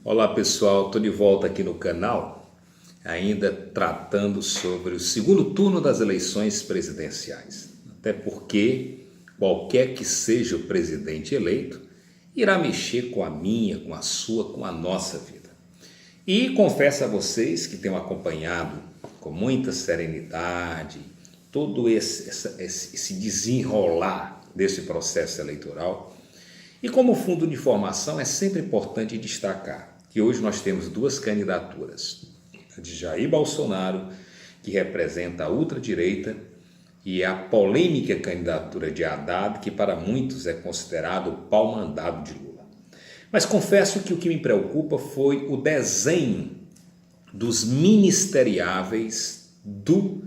Olá pessoal, estou de volta aqui no canal, ainda tratando sobre o segundo turno das eleições presidenciais. Até porque qualquer que seja o presidente eleito, irá mexer com a minha, com a sua, com a nossa vida. E confesso a vocês que tenho acompanhado com muita serenidade todo esse desenrolar desse processo eleitoral. E como fundo de informação é sempre importante destacar que hoje nós temos duas candidaturas, a de Jair Bolsonaro, que representa a ultradireita, e a polêmica candidatura de Haddad, que para muitos é considerado o pau-mandado de Lula. Mas confesso que o que me preocupa foi o desenho dos ministeriáveis do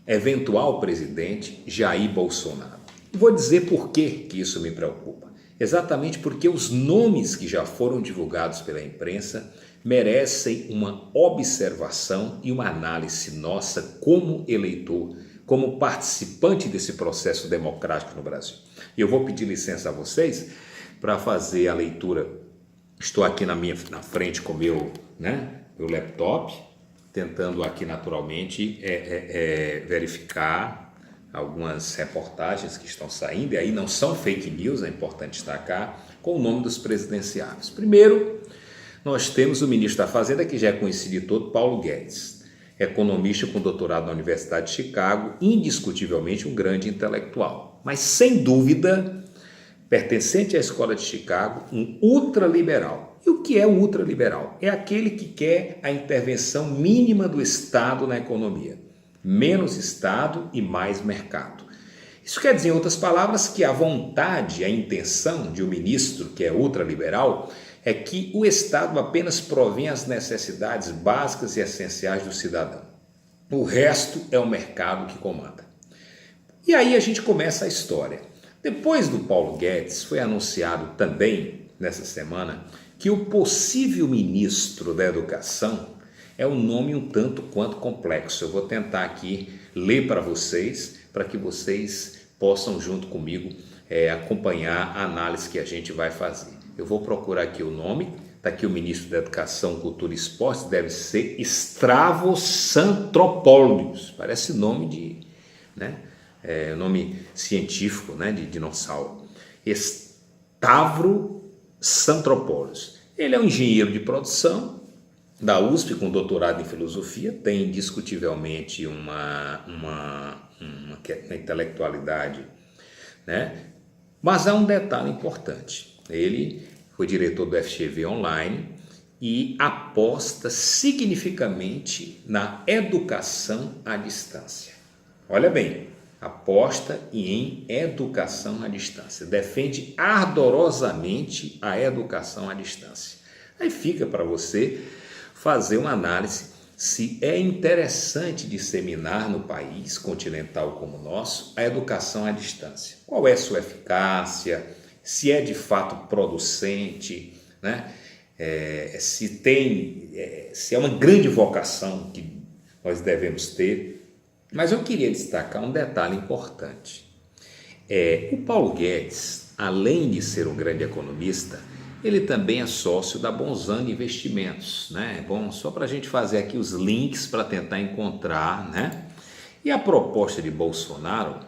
eventual presidente Jair Bolsonaro. Vou dizer por que isso me preocupa. Exatamente porque os nomes que já foram divulgados pela imprensa merecem uma observação e uma análise nossa como eleitor, como participante desse processo democrático no Brasil. E eu vou pedir licença a vocês para fazer a leitura. Estou aqui na frente com o meu laptop, tentando aqui naturalmente verificar algumas reportagens que estão saindo, e aí não são fake news, é importante destacar, com o nome dos presidenciáveis. Primeiro, nós temos o ministro da Fazenda, que já é conhecido de todo, Paulo Guedes, economista com doutorado na Universidade de Chicago, indiscutivelmente um grande intelectual, mas sem dúvida, pertencente à Escola de Chicago, um ultraliberal. E o que é um ultraliberal? É aquele que quer a intervenção mínima do Estado na economia. Menos Estado e mais mercado. Isso quer dizer, em outras palavras, que a vontade, a intenção de um ministro que é ultraliberal é que o Estado apenas provém as necessidades básicas e essenciais do cidadão. O resto é o mercado que comanda. E aí a gente começa a história. Depois do Paulo Guedes, foi anunciado também, nessa semana, que o possível ministro da Educação é um nome um tanto quanto complexo. Eu vou tentar aqui ler para vocês, para que vocês possam junto comigo acompanhar a análise que a gente vai fazer. Eu vou procurar aqui o nome, está aqui o ministro da Educação, Cultura e Esportes, deve ser Stavros Santropoulos, parece nome de, nome científico, de dinossauro. Stavros Santropoulos. Ele é um engenheiro de produção, da USP, com doutorado em filosofia, tem indiscutivelmente uma intelectualidade, Mas há um detalhe importante, ele foi diretor do FGV Online e aposta significativamente na educação à distância. Olha bem, aposta em educação à distância, defende ardorosamente a educação à distância. Aí fica para você fazer uma análise se é interessante disseminar no país continental como o nosso a educação à distância. Qual é sua eficácia, se é de fato producente, se é uma grande vocação que nós devemos ter. Mas eu queria destacar um detalhe importante. O Paulo Guedes, além de ser um grande economista, ele também é sócio da Bonzano Investimentos, Bom, só para a gente fazer aqui os links para tentar encontrar, E a proposta de Bolsonaro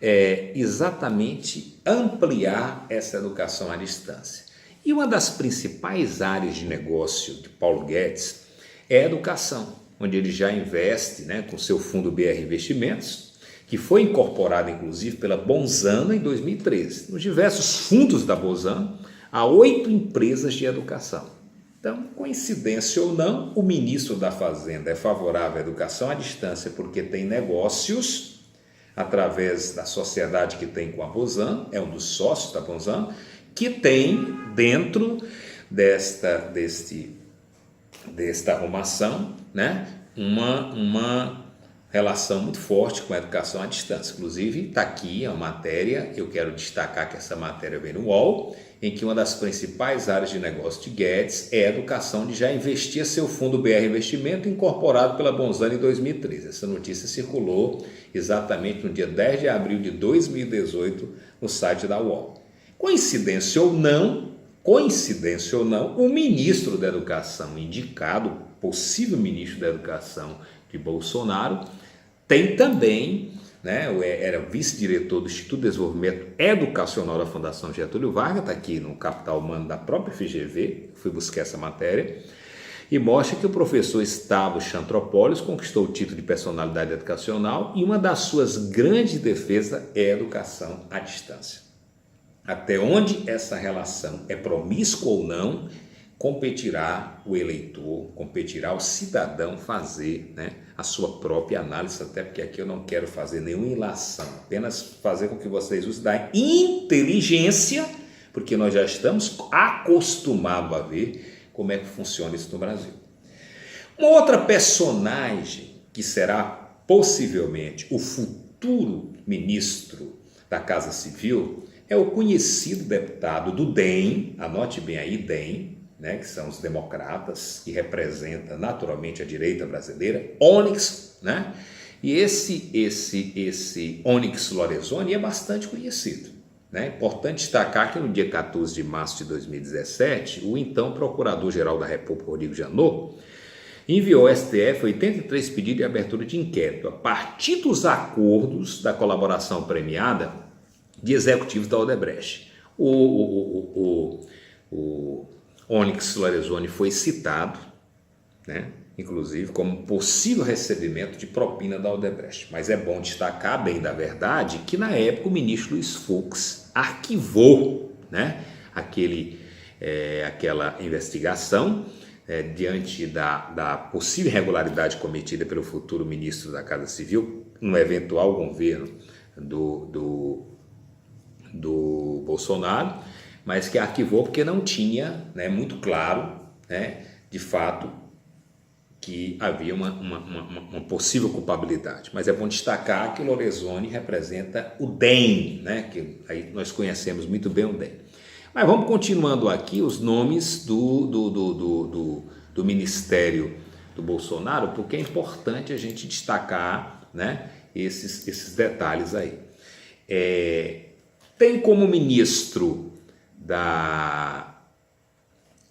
é exatamente ampliar essa educação à distância. E uma das principais áreas de negócio de Paulo Guedes é a educação, onde ele já investe, com seu fundo BR Investimentos, que foi incorporado inclusive pela Bonzano em 2013. Nos diversos fundos da Bonzano, há 8 empresas de educação. Então, coincidência ou não, o ministro da Fazenda é favorável à educação à distância porque tem negócios através da sociedade que tem com a Bonzano, é um dos sócios da Bonzano, que tem dentro desta arrumação, uma relação muito forte com a educação à distância. Inclusive, está aqui a matéria, eu quero destacar que essa matéria vem no UOL, em que uma das principais áreas de negócio de Guedes é a educação, de já investir seu fundo BR Investimento incorporado pela Bonzano em 2013. Essa notícia circulou exatamente no dia 10 de abril de 2018 no site da UOL. Coincidência ou não, coincidência ou não, o ministro da Educação indicado, possível ministro da Educação de Bolsonaro, tem também, né, era vice-diretor do Instituto de Desenvolvimento Educacional da Fundação Getúlio Vargas, está aqui no Capital Humano da própria FGV, fui buscar essa matéria, e mostra que o professor Estavo Chantropoulos conquistou o título de personalidade educacional e uma das suas grandes defesas é a educação à distância. Até onde essa relação é promíscua ou não, competirá o eleitor, competirá o cidadão fazer, né, a sua própria análise, até porque aqui eu não quero fazer nenhuma ilação, apenas fazer com que vocês usem da inteligência, porque nós já estamos acostumados a ver como é que funciona isso no Brasil. Uma outra personagem que será possivelmente o futuro ministro da Casa Civil é o conhecido deputado do DEM, anote bem aí, DEM, né, que são os democratas, que representa naturalmente a direita brasileira, Onyx, né? E esse Onyx Lorenzoni é bastante conhecido, né? Importante destacar que no dia 14 de março de 2017, o então Procurador-Geral da República, Rodrigo Janot, enviou ao STF 83 pedidos de abertura de inquérito a partir dos acordos da colaboração premiada de executivos da Odebrecht. O Onyx Lorenzoni foi citado, né, inclusive como possível recebimento de propina da Odebrecht. Mas é bom destacar, bem da verdade, que na época o ministro Luiz Fux arquivou, né, aquela investigação diante da possível irregularidade cometida pelo futuro ministro da Casa Civil no eventual governo do Bolsonaro, mas que arquivou porque não tinha, né, muito claro, né, de fato, que havia uma possível culpabilidade. Mas é bom destacar que o Lorenzoni representa o DEM, né, que aí nós conhecemos muito bem o DEM. Mas vamos continuando aqui os nomes do Ministério do Bolsonaro, porque é importante a gente destacar, né, esses detalhes aí. Tem como ministro da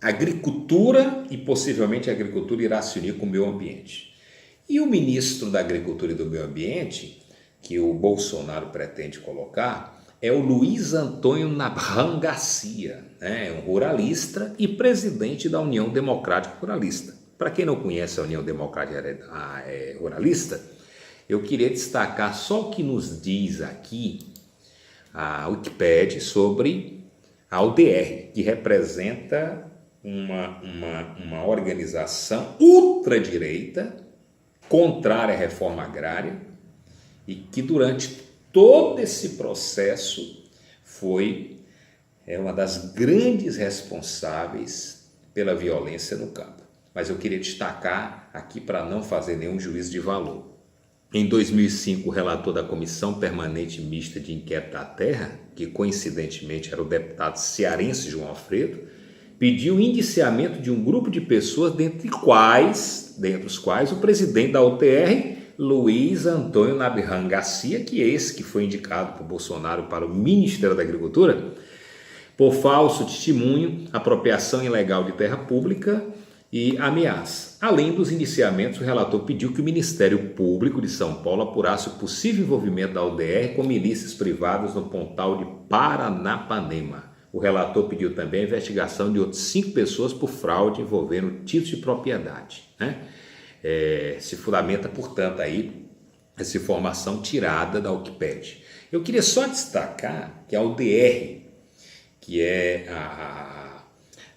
Agricultura e possivelmente a Agricultura irá se unir com o Meio Ambiente. E o ministro da Agricultura e do Meio Ambiente, que o Bolsonaro pretende colocar, é o Luiz Antônio Nabhan Garcia, né? É um ruralista e presidente da União Democrática Ruralista. Para quem não conhece a União Democrática Ruralista, eu queria destacar só o que nos diz aqui a Wikipédia sobre a UDR, que representa uma organização ultradireita, contrária à reforma agrária, e que durante todo esse processo foi uma das grandes responsáveis pela violência no campo. Mas eu queria destacar aqui para não fazer nenhum juízo de valor. Em 2005, o relator da Comissão Permanente Mista de Inquérito à Terra, que coincidentemente era o deputado cearense João Alfredo, pediu o indiciamento de um grupo de pessoas, dentre os quais o presidente da UTR, Luiz Antônio Nabhan Garcia, que é esse que foi indicado por Bolsonaro para o Ministério da Agricultura, por falso testemunho, apropriação ilegal de terra pública e ameaça. Além dos indiciamentos, o relator pediu que o Ministério Público de São Paulo apurasse o possível envolvimento da UDR com milícias privadas no Pontal de Paranapanema. O relator pediu também a investigação de outras 5 pessoas por fraude envolvendo títulos de propriedade, né? Se fundamenta, portanto, aí essa informação tirada da Wikipédia. Eu queria só destacar que a UDR, que é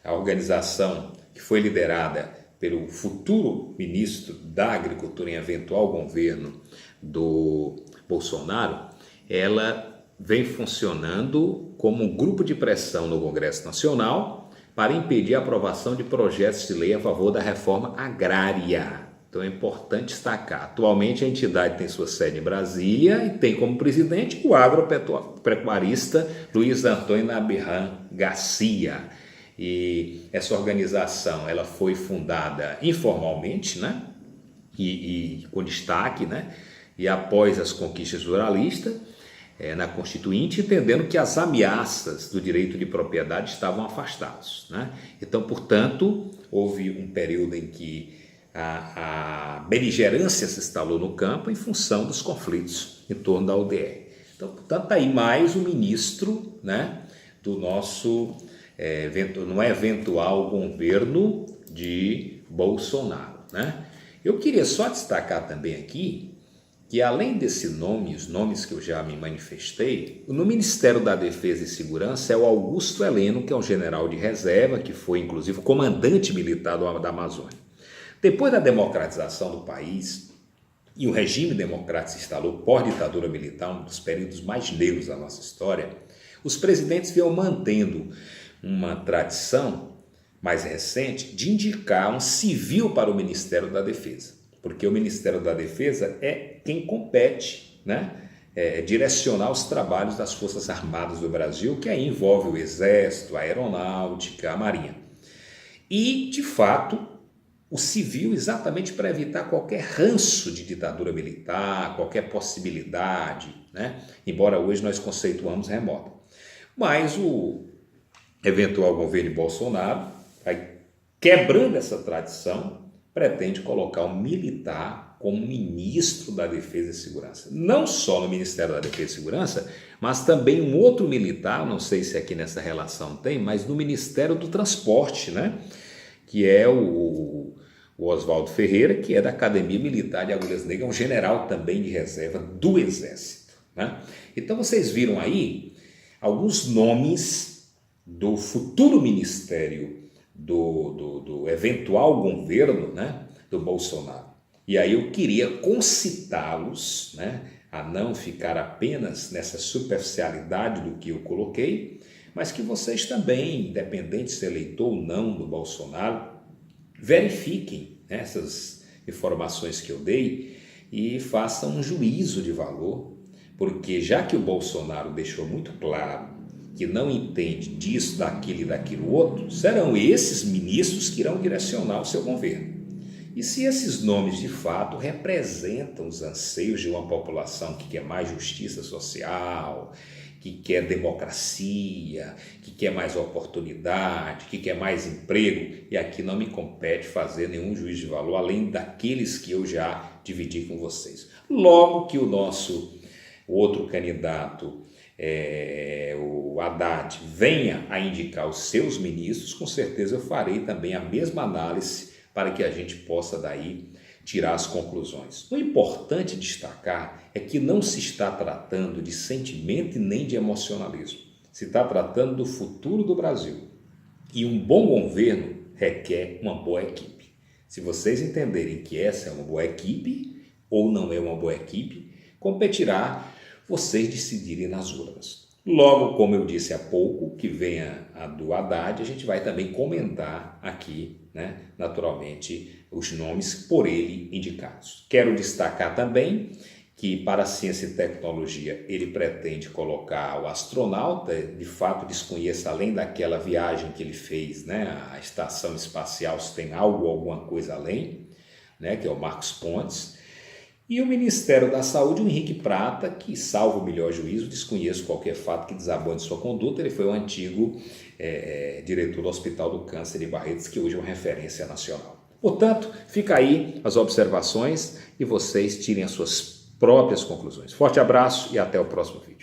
a organização que foi liderada pelo futuro ministro da Agricultura em eventual governo do Bolsonaro, ela vem funcionando como um grupo de pressão no Congresso Nacional para impedir a aprovação de projetos de lei a favor da reforma agrária. Então é importante destacar, atualmente a entidade tem sua sede em Brasília e tem como presidente o agropecuarista Luiz Antônio Nabhan Garcia. E essa organização ela foi fundada informalmente, né? E com destaque, né? E após as conquistas ruralistas, na Constituinte, entendendo que as ameaças do direito de propriedade estavam afastadas, né? Então, portanto, houve um período em que a beligerância se instalou no campo em função dos conflitos em torno da UDR. Então, portanto, aí mais o ministro, né, do nosso não é eventual governo de Bolsonaro, né? Eu queria só destacar também aqui que, além desse nome, os nomes que eu já me manifestei, no Ministério da Defesa e Segurança é o Augusto Heleno, que é um general de reserva, que foi inclusive comandante militar da Amazônia. Depois da democratização do país, e o regime democrático se instalou pós-ditadura militar, um dos períodos mais negros da nossa história, os presidentes vinham mantendo uma tradição mais recente de indicar um civil para o Ministério da Defesa, porque o Ministério da Defesa é quem compete, né, direcionar os trabalhos das Forças Armadas do Brasil, que aí envolve o Exército, a Aeronáutica, a Marinha. E, de fato, o civil exatamente para evitar qualquer ranço de ditadura militar, qualquer possibilidade, né, embora hoje nós conceituamos remota. Mas o eventual governo de Bolsonaro, quebrando essa tradição, pretende colocar um militar como ministro da Defesa e Segurança. Não só no Ministério da Defesa e Segurança, mas também um outro militar, não sei se aqui nessa relação tem, mas no Ministério do Transporte, né? Que é o Oswaldo Ferreira, que é da Academia Militar de Agulhas Negras, um general também de reserva do Exército, né? Então vocês viram aí alguns nomes do futuro ministério do eventual governo, né, do Bolsonaro. E aí eu queria concitá-los, né, a não ficar apenas nessa superficialidade do que eu coloquei, mas que vocês também, independente se eleitor ou não do Bolsonaro, verifiquem essas informações que eu dei e façam um juízo de valor, porque já que o Bolsonaro deixou muito claro que não entende disso, daquilo e daquilo outro, serão esses ministros que irão direcionar o seu governo. E se esses nomes de fato representam os anseios de uma população que quer mais justiça social, que quer democracia, que quer mais oportunidade, que quer mais emprego, e aqui não me compete fazer nenhum juízo de valor, além daqueles que eu já dividi com vocês. Logo que o outro candidato, o Haddad, venha a indicar os seus ministros, com certeza eu farei também a mesma análise para que a gente possa daí tirar as conclusões. O importante destacar é que não se está tratando de sentimento e nem de emocionalismo. Se está tratando do futuro do Brasil. E um bom governo requer uma boa equipe. Se vocês entenderem que essa é uma boa equipe ou não é uma boa equipe, competirá vocês decidirem nas urnas. Logo, como eu disse há pouco, que venha a do Haddad, a gente vai também comentar aqui, né, naturalmente, os nomes por ele indicados. Quero destacar também que para a ciência e tecnologia ele pretende colocar o astronauta, de fato desconheço, além daquela viagem que ele fez, né, a estação espacial, se tem alguma coisa além, né, que é o Marcos Pontes. E o Ministério da Saúde, o Henrique Prata, que, salvo o melhor juízo, desconheço qualquer fato que desabone sua conduta, ele foi o antigo diretor do Hospital do Câncer de Barretos, que hoje é uma referência nacional. Portanto, fica aí as observações e vocês tirem as suas próprias conclusões. Forte abraço e até o próximo vídeo.